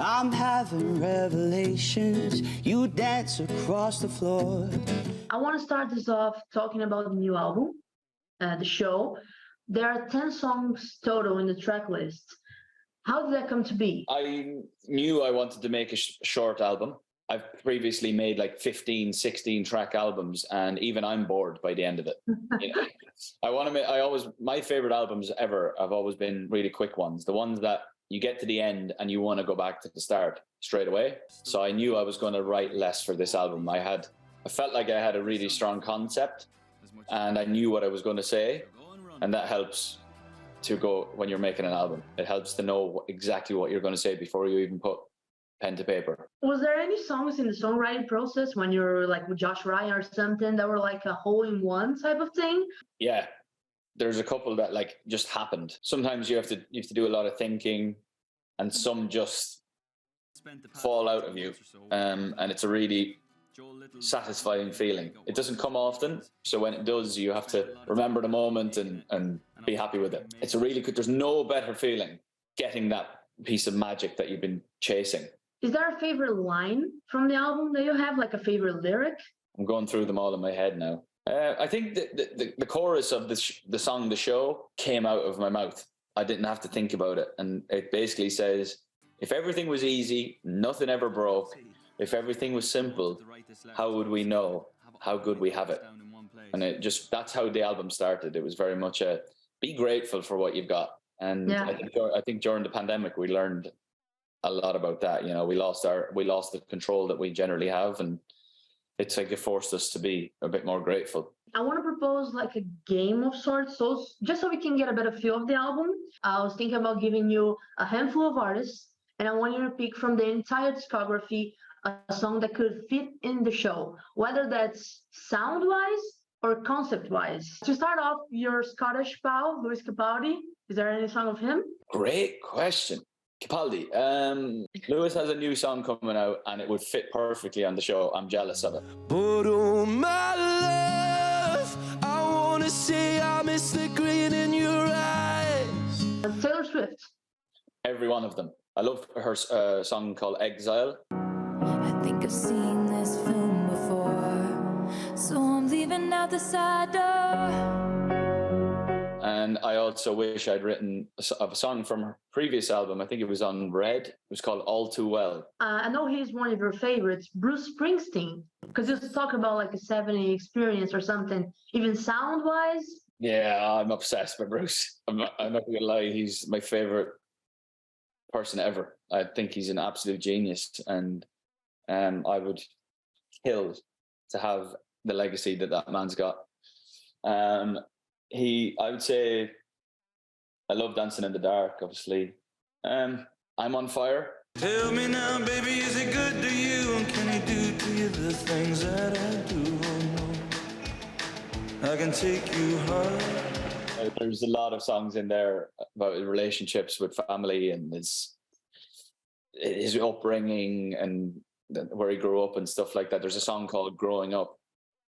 I'm having revelations. You dance across the floor. I want to start this off talking about the new album, the show. There are 10 songs total in the track list. How did that come to be? I knew I wanted to make a short album. I've previously made like 15, 16 track albums, and even I'm bored by the end of it. You know, my favorite albums ever have always been really quick ones. The ones that you get to the end and you want to go back to the start straight away. So I knew I was going to write less for this album. I felt like I had a really strong concept and I knew what I was going to say. And that helps to go when you're making an album. It helps to know exactly what you're going to say before you even put pen to paper. Was there any songs in the songwriting process when you're like with Josh Ryan or something that were like a hole-in-one type of thing? Yeah, there's a couple that like just happened. Sometimes you have to do a lot of thinking, and some just fall out of you, and it's a really satisfying feeling. It doesn't come often, so when it does, you have to remember the moment and be happy with it. It's a really good. There's no better feeling getting that piece of magic that you've been chasing. Is there a favorite line from the album that you have, like a favorite lyric? I'm going through them all in my head now. I think the chorus of the song "The Show" came out of my mouth. I didn't have to think about it, and it basically says, "If everything was easy, nothing ever broke. If everything was simple, how would we know how good we have it?" And that's how the album started. It was very much be grateful for what you've got. And yeah. I think during the pandemic, we learned a lot about that. You know, we lost the control that we generally have, and it's like it forced us to be a bit more grateful. I want to propose like a game of sorts, so just so we can get a better feel of the album. I was thinking about giving you a handful of artists, and I want you to pick from the entire discography a song that could fit in the show, whether that's sound-wise or concept-wise. To start off, your Scottish pal, Lewis Capaldi. Is there any song of him? Great question. Capaldi. Lewis has a new song coming out and it would fit perfectly on the show. I'm jealous of it. But oh my love, I want to say I miss the green in your eyes. Taylor Swift. Every one of them. I love her song called Exile. I think I've seen this film before, so I'm leaving out the side door. And I also wish I'd written a song from her previous album. I think it was on Red. It was called All Too Well. I know he's one of your favorites, Bruce Springsteen, because you talk about like a 70 experience or something, even sound-wise. Yeah, I'm obsessed with Bruce. I'm not going to lie. He's my favorite person ever. I think he's an absolute genius, and I would kill to have the legacy that man's got. I would say I love Dancing in the Dark, obviously. I'm on Fire. Tell me now, baby, is it good to you? And can I do to you the things that I do? I can take you home. There's a lot of songs in there about relationships with family and his upbringing and where he grew up and stuff like that. There's a song called Growing Up.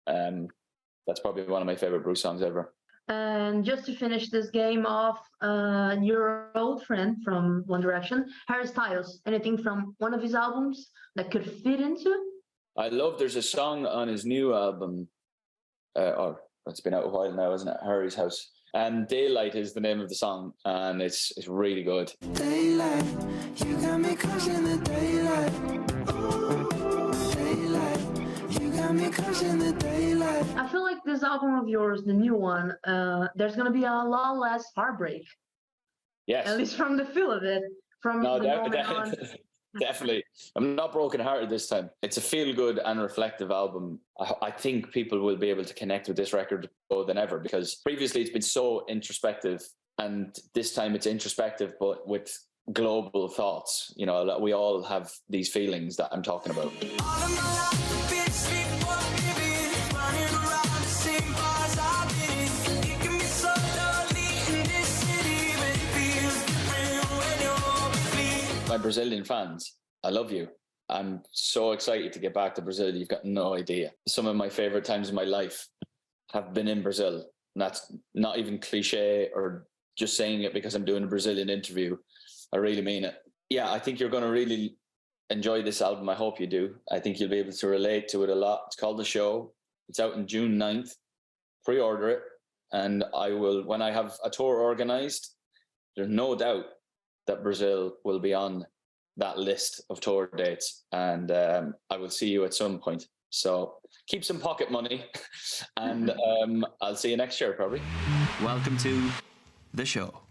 That's probably one of my favorite Bruce songs ever. And just to finish this game off, your old friend from One Direction, Harry Styles, anything from one of his albums that could fit into it? There's a song on his new album, it's been out a while now, isn't it? Harry's House. And Daylight is the name of the song, and it's really good. Daylight, you got me crushing the daylight. Ooh, daylight, you got me crushing the daylight. I feel like this album of yours, the new one, there's going to be a lot less heartbreak. Yes. At least from the feel of it. Definitely. I'm not brokenhearted this time. It's a feel-good and reflective album. I think people will be able to connect with this record more than ever, because previously it's been so introspective, and this time it's introspective but with global thoughts. You know, we all have these feelings that I'm talking about. My Brazilian fans, I love you. I'm so excited to get back to Brazil. You've got no idea. Some of my favorite times in my life have been in Brazil. And that's not even cliche or just saying it because I'm doing a Brazilian interview. I really mean it. yeah, I think you're going to really enjoy this album. I hope you do. I think you'll be able to relate to it a lot. It's called The Show. It's out on June 9th. Pre-order it. And I will, when I have a tour organized, there's no doubt that Brazil will be on that list of tour dates. And I will see you at some point. So keep some pocket money. And I'll see you next year, probably. Welcome to The Show.